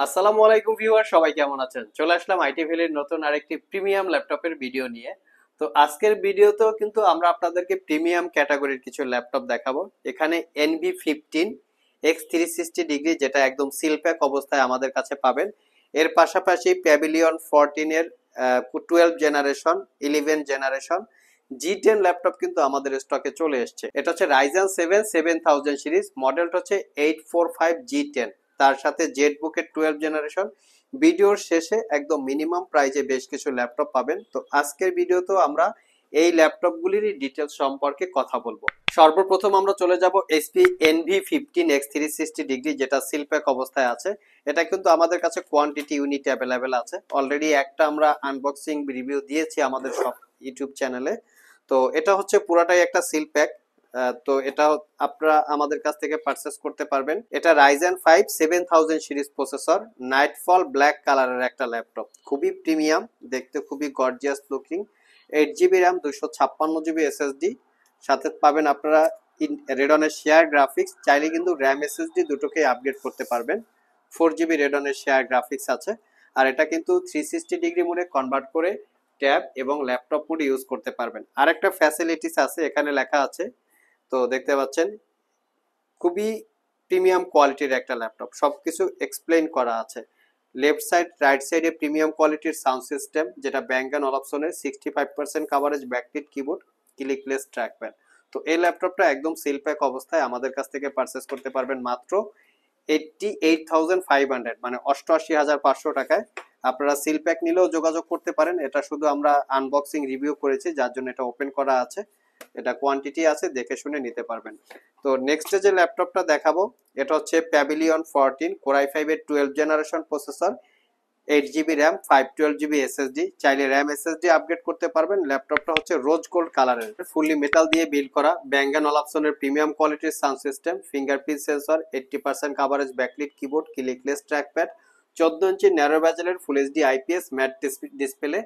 আসসালামু আলাইকুম ভিউয়ার, সবাই কেমন আছেন? চলে আসলাম আইটি ভ্যালির নতুন আরেকটি প্রিমিয়াম ল্যাপটপের ভিডিও নিয়ে। তো আজকের ভিডিওতেও কিন্তু আমরা আপনাদেরকে প্রিমিয়াম ক্যাটাগরির কিছু ল্যাপটপ দেখাবো। এখানে NV15 X360 ডিগ্রি, যেটা একদম সিল প্যাক অবস্থায় আমাদের কাছে পাবেন। এর পাশাপাশি প্যাভিলিয়ন 14 এর 12 জেনারেশন, 11 জেনারেশন G10 ল্যাপটপ কিন্তু আমাদের স্টকে চলে এসছে। এটা হচ্ছে রাইজেন 7 7000 সিরিজ, মডেলটা হচ্ছে 845 G10। তার সাথে জেটবুকের 12 জেনারেশন। ভিডিওর শেষে একদম মিনিমাম প্রাইজে বেশ কিছু ল্যাপটপ পাবেন। তো আজকের ভিডিওতেও আমরা এই ল্যাপটপগুলিরই ডিটেলস সম্পর্কে কথা বলবো। সর্বপ্রথম আমরা চলে যাব এইচপি NV15 X360 ডিগ্রি, যেটা সিলপ্যাক অবস্থায় আছে। এটা কিন্তু আমাদের কাছে কোয়ান্টিটি ইউনিট অ্যাভেলেবেল আছে। অলরেডি একটা আমরা আনবক্সিং রিভিউ দিয়েছি আমাদের সব ইউটিউব চ্যানেলে। তো এটা হচ্ছে পুরাটাই একটা সিল প্যাক। তো এটা আপনারা আমাদের কাছ থেকে পারচেস করতে পারবেন। এটা Ryzen 5 7000 series processor, nightfall black কালারের একটা ল্যাপটপ, খুবই প্রিমিয়াম, দেখতে খুবই gorgeous looking. 8 GB RAM, 256 GB SSD, সাথে পাবেন আপনারা রেডনের শেয়ার গ্রাফিক্স। চাইলে কিন্তু র্যাম এসএসডি দুটোকেই আপগ্রেড করতে পারবেন। 4 জিবি রেডনের শেয়ার গ্রাফিক্স আছে। আর এটা কিন্তু 360 ডিগ্রি মোডে কনভার্ট করে ট্যাব এবং ল্যাপটপ মোড ইউজ করতে পারবেন। আরেকটা ফ্যাসিলিটিস আছে, এখানে লেখা আছে, তো দেখতে পাচ্ছেন, খুবই প্রিমিয়াম কোয়ালিটির একটা ল্যাপটপ, সবকিছু এক্সপ্লেইন করা আছে। লেফট সাইড রাইট সাইডে প্রিমিয়াম কোয়ালিটির সাউন্ড সিস্টেম, যেটা ব্যাঙ্ক অ্যান্ড অলাপসনের 65% coverage backlit keyboard, clickless trackpad. তো এই ল্যাপটপটা একদম সিল প্যাক অবস্থায় আমাদের কাছ থেকে পারচেস করতে পারবেন মাত্র 88,500, মানে 88,500 টাকায়। আপনারা সিল প্যাক নিলেও যোগাযোগ করতে পারেন। এটা শুধু আমরা আনবক্সিং রিভিউ করেছি, যার জন্য এটা ওপেন করা আছে। এটা কোয়ান্টিটি আছে, দেখে শুনে নিতে পারবেন। তো নেক্সট যে ল্যাপটপটা দেখাবো, এটা হচ্ছে প্যাভিলিয়ন 14 কোরাই 5 এর 12 generation processor, 8 GB RAM, 512 GB SSD. চাইলে র্যাম এসএসডি আপগ্রেড করতে পারবেন। ল্যাপটপটা হচ্ছে রোজ গোল্ড কালারের, ফুললি মেটাল দিয়ে বিল্ড করা, ব্যাঙ্গ অ্যান্ড অলাপসনের প্রিমিয়াম কোয়ালিটির sound system, fingerprint sensor, 80% coverage backlit keyboard, clickless trackpad, 14 inch narrow ব্যাজেলের full HD IPS matte display,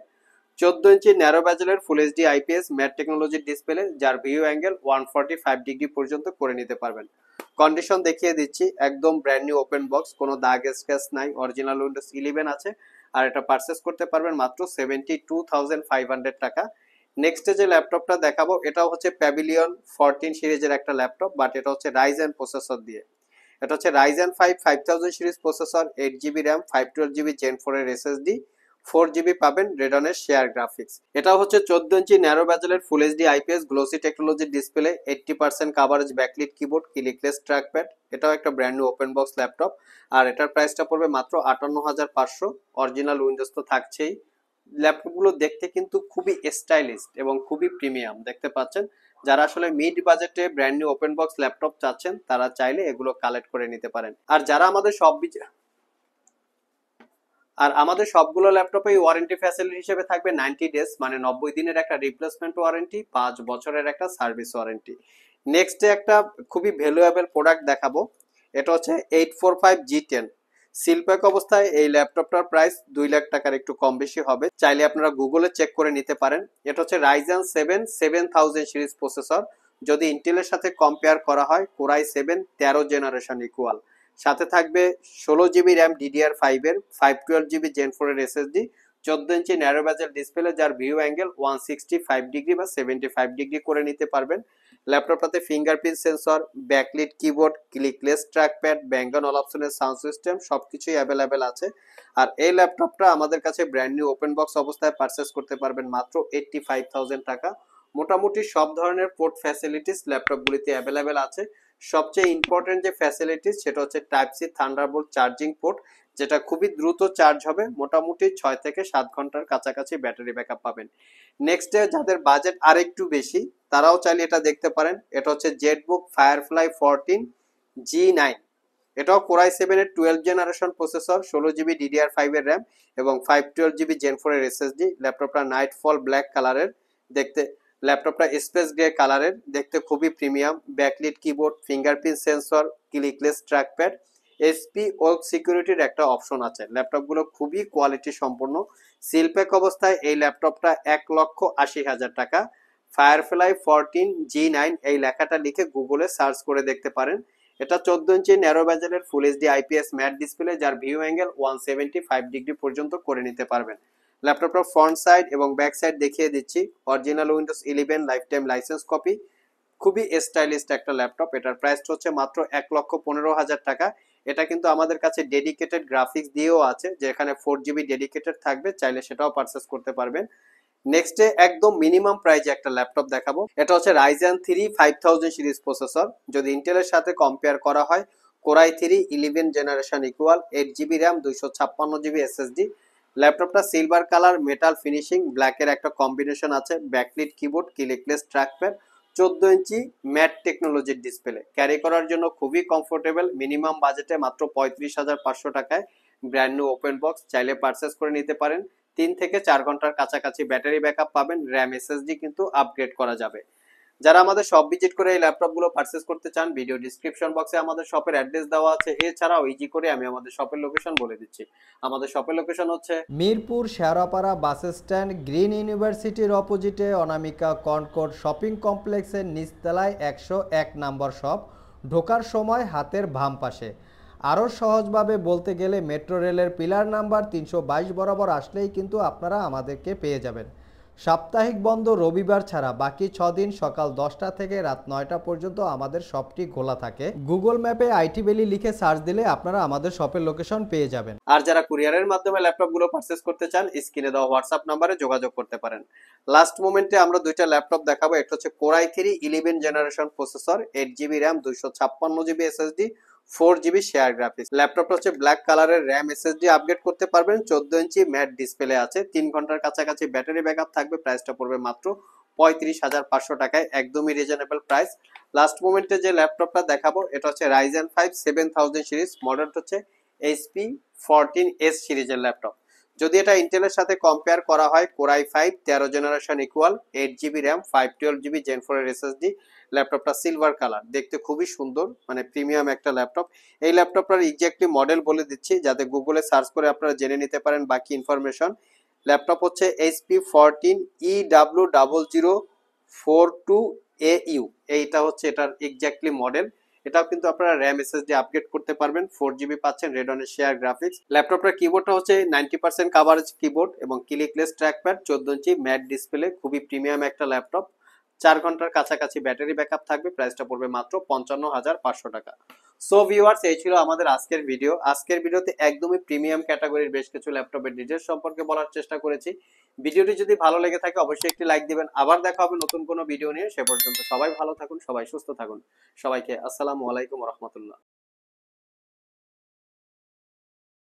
14 inch narrow ব্যাজেলের ফুল এইচডি আইপিএস ম্যাট টেকনোলজির ডিসপ্লে, যার view angle 145 degree পর্যন্ত করে নিতে পারবেন। কন্ডিশন দেখিয়ে দিচ্ছি, একদম ব্র্যান্ড নিউ ওপেন বক্স, কোনো দাগ স্ক্র্যাচ নাই, অরিজিনাল উইন্ডোজ 11 আছে। আর এটা পারচেস করতে পারবেন মাত্র 72,500 টাকা। নেক্সট যে ল্যাপটপটা দেখাবো, এটাও হচ্ছে প্যাভিলিয়ন 14 সিরিজের একটা ল্যাপটপ, বাট এটা হচ্ছে রাইজেন প্রসেসর দিয়ে। এটা হচ্ছে Ryzen 5 5000 series processor, 8 GB RAM, 512 GB gen 4 এর এসএসডি, 4 জিবি পাবেন রেডনের শেয়ার গ্রাফিক্স। এটা হচ্ছে 14 ইঞ্চি ন্যারো ব্যাজেলের ফুল এইচডি আইপিএস গ্লোসি টেকনোলজির display, 80% coverage backlit keyboard, clickless trackpad. এটাও একটা brand new open box laptop. আর এটার প্রাইসটা পড়বে মাত্র 58,500। অরিজিনাল উইন্ডোজ তো থাকছেই। ল্যাপটপগুলো দেখতে কিন্তু খুবই স্টাইলিশ এবং খুবই প্রিমিয়াম, দেখতে পাচ্ছেন। যারা আসলে মিড বাজেটে brand new open box laptop চাচ্ছেন, তারা চাইলে এগুলো কালেক্ট করে নিতে পারেন। আর যারা আমাদের সবগুলো ল্যাপটপে ওয়ারেন্টি ফ্যাসিলিটি হিসেবে থাকবে 90 ডেজ, মানে 90 দিনের একটা রিপ্লেসমেন্ট ওয়ারেন্টি, 5 বছরের একটা সার্ভিস ওয়ারেন্টি। নেক্সট একটা খুবই ভ্যালুয়েবল প্রোডাক্ট দেখাবো, এটা হচ্ছে 845 G10। সিলপ্যাক অবস্থায় এই ল্যাপটপটার প্রাইস 2 লাখ টাকার একটু কম বেশি হবে, চাইলে আপনারা গুগলে চেক করে নিতে পারেন। এটা হচ্ছে রাইজেন 7 7000 সিরিজ প্রসেসর। যদি ইন্টেলের সাথে কম্পেয়ার করা হয়, কোরাই 7 13 জেনারেশন ইকুয়াল। সাথে থাকবে 16 জিবি র্যাম DDR5 এর, 512 জিবি জেন 4 এর SSD, 14 inch narrow bezel display, যার ভিউ অ্যাঙ্গেল 165 ডিগ্রি বা 75 ডিগ্রি করে নিতে পারবেন। ল্যাপটপটাতে fingerprint sensor, backlit keyboard, clickless trackpad, Bang and all অপশনের সাউন্ড সিস্টেম, সবকিছুই অ্যাভেলেবেল আছে। আর এই ল্যাপটপটা আমাদের কাছে ব্র্যান্ড নিউ ওপেন বক্স অবস্থায় পারচেস করতে পারবেন মাত্র 85,000 টাকা। মোটামুটি সব ধরনের পোর্ট ফ্যাসিলিটিস ল্যাপটপগুলিতে অ্যাভেলেবেল আছে। সবচেয়ে ইম্পর্টেন্ট যে ফ্যাসিলিটিস, সেটা হচ্ছে type C Thunderbolt charging port, যেটা খুবই দ্রুত চার্জ হবে, মোটামুটি 6 থেকে 7 ঘন্টার কাছাকাছি ব্যাটারি ব্যাকআপ পাবেন। নেক্সট যাদের বাজেট আরেকটু বেশি, তারাও চাইলে এটা দেখতে পারেন। এটা হচ্ছে জেটবুক ফায়ারফ্লাই 14 G9। এটাও কোরাই 7 এর 12 জেনারেশন প্রসেসর, 16 জিবি DDR5 এর র্যাম এবং 512 জিবি জেন 4 এর এসএসডি। ল্যাপটপটা নাইটফল ব্ল্যাক কালারের দেখতে, ল্যাপটপটা স্পেস গ্রে কালারের, দেখতে খুবই premium. Backlit keyboard, fingerprint sensor, clickless trackpad, SP work সিকিউরিটির একটা অপশন আছে। ল্যাপটপগুলো খুবই কোয়ালিটি সম্পন্ন। সিলপ্যাক অবস্থায় এই ল্যাপটপটা 1,80,000 টাকা। ফায়ারফ্লাই 14 G9 এই লেখাটা লিখে গুগলে সার্চ করে দেখতে পারেন। এটা 14 ইঞ্চি ন্যারো বেজেলের full HD IPS matte display, যার ভিউ অ্যাঙ্গেল 175 ডিগ্রি পর্যন্ত করে নিতে পারবেন। ল্যাপটপটার ফ্রন্ট সাইড এবং ব্যাক সাইড দেখিয়ে দিচ্ছি। Original Windows 11 lifetime license copy, খুবই স্টাইলিশ একটা ল্যাপটপ। এটার প্রাইস হচ্ছে মাত্র 1,15,000 টাকা। এটা কিন্তু আমাদের কাছে ডেডিকেটেড গ্রাফিক্স দিয়েও আছে, যেখানে 4GB ডেডিকেটেড থাকবে, চাইলে সেটাও পারচেস করতে পারবেন। নেক্সটে একদম মিনিমাম প্রাইজে একটা ল্যাপটপ দেখাবো। এটা হচ্ছে Ryzen 3 5000 সিরিজ প্রসেসর। যদি ইন্টেলের সাথে কম্পেয়ার করা হয়, core i 3 11 generation equal, 8GB RAM, 256GB SSD. ল্যাপটপটা সিলভার কালার, মেটাল ফিনিশিং, ব্ল্যাকের একটা কম্বিনেশন আছে, ব্যাকলিট কিবোর্ড, ক্লিকলেস ট্র্যাকপ্যাড, 14 ইঞ্চি ম্যাট টেকনোলজির ডিসপ্লে। ক্যারি করার জন্য খুবই কমফোর্টেবল, মিনিমাম বাজেটে মাত্র 35,500 টাকায় ব্র্যান্ড নিউ ওপেন বক্স, চাইলে পারচেস করে নিতে পারেন। 3 থেকে 4 ঘন্টার কাছাকাছি ব্যাটারি ব্যাকআপ পাবেন, র্যাম এসএসডি কিন্তু আপগ্রেড করা যাবে। যারা আমাদের শপ ভিজিট করে এই ল্যাপটপগুলো পারচেস করতে চান, ভিডিও ডিসক্রিপশন বক্সে আমাদের শপের অ্যাড্রেস দেওয়া আছে। এছাড়াও ইজি করে আমি আমাদের শপের লোকেশন বলে দিচ্ছি। আমাদের শপের লোকেশন হচ্ছে Mirpur Shewrapara bus stand, green ইউনিভার্সিটির অপোজিটে অনামিকা কনকর্ড শপিং কমপ্লেক্সের নিচতলায় 101 নম্বর শপ। ঢোকার সময় হাতের বাম পাশে। আরও সহজভাবে বলতে গেলে মেট্রো রেলের পিলার নাম্বার 322 বরাবর আসলেই কিন্তু আপনারা আমাদেরকে পেয়ে যাবেন। সাপ্তাহিক বন্ধ রবিবার ছাড়া বাকি 6 দিন সকাল 10টা থেকে রাত 9টা পর্যন্ত আমাদের শপটি খোলা থাকে। গুগল ম্যাপে আইটি ভ্যালি লিখে সার্চ দিলে আপনারা আমাদের শপের লোকেশন পেয়ে যাবেন। আর যারা কুরিয়ারের মাধ্যমে ল্যাপটপগুলো পারচেস করতে চান, স্ক্রিনে দেওয়া হোয়াটসঅ্যাপ নাম্বারে যোগাযোগ করতে পারেন। লাস্ট মোমেন্টে আমরা দুইটা ল্যাপটপ দেখাবো। একটা হচ্ছে core i 3 11 generation processor, 8GB RAM, 256GB SSD, 4GB share graphics. ল্যাপটপটা হচ্ছে ব্ল্যাক কালারের, র্যাম এসএসডি আপগ্রেড করতে পারবেন, 14 ইঞ্চি ম্যাট ডিসপ্লে আছে, 3 ঘন্টার কাছাকাছি ব্যাটারি ব্যাকআপ থাকবে। প্রাইসটা পড়বে মাত্র 35,500 টাকায়, একদমই রিজনেবল প্রাইস। লাস্ট মোমেন্টে যে ল্যাপটপটা দেখাবো, এটা হচ্ছে Ryzen 5 7000 সিরিজ, মডেলটা হচ্ছে HP 14S সিরিজের ল্যাপটপ। যদি এটা ইন্টেলের সাথে কম্পেয়ার করা হয়, Core i 5 13 generation equal, 8GB RAM, 512GB Gen 4 এর এসএসডি। ল্যাপটপটা সিলভার কালার, দেখতে খুবই সুন্দর, মানে প্রিমিয়াম একটা ল্যাপটপ। এই ল্যাপটপটার এক্স্যাক্টলি মডেল বলে দিচ্ছি, যাতে গুগলে সার্চ করে আপনারা জেনে নিতে পারেন বাকি ইনফরমেশন। ল্যাপটপ হচ্ছে HP 14EW0042AU, এইটা হচ্ছে এটার এক্স্যাক্টলি মডেল। এটাও কিন্তু আপনারা র্যাম এসএসডি আপগ্রেড করতে পারবেন, 4GB পাচ্ছেন, রেডনের শেয়ার গ্রাফিক্স। ল্যাপটপটার কিবোর্ডটা হচ্ছে 90% কাভারেজ কিবোর্ড এবং ক্লিকলেস ট্র্যাকপ্যাড, 14 ইঞ্চি ম্যাট ডিসপ্লে, খুবই প্রিমিয়াম একটা ল্যাপটপ। 4 ঘন্টার কাছাকাছি ব্যাটারি ব্যাকআপ থাকবে। প্রাইসটা পড়বে মাত্র 55,500 টাকা। সো ভিউয়ার্স, এই ছিল আমাদের আজকের ভিডিও। আজকের ভিডিওতে একদমই প্রিমিয়াম ক্যাটাগরির বেশ কিছু ল্যাপটপের ডিটেইলস সম্পর্কে বলার চেষ্টা করেছি। ভিডিওটি যদি ভালো লেগে থাকে অবশ্যই একটি লাইক দিবেন। আবার দেখা হবে নতুন কোনো ভিডিও নিয়ে। সে পর্যন্ত সবাই ভালো থাকুন, সবাই সুস্থ থাকুন। সবাইকে আসসালামু আলাইকুম ওয়া রাহমাতুল্লাহ।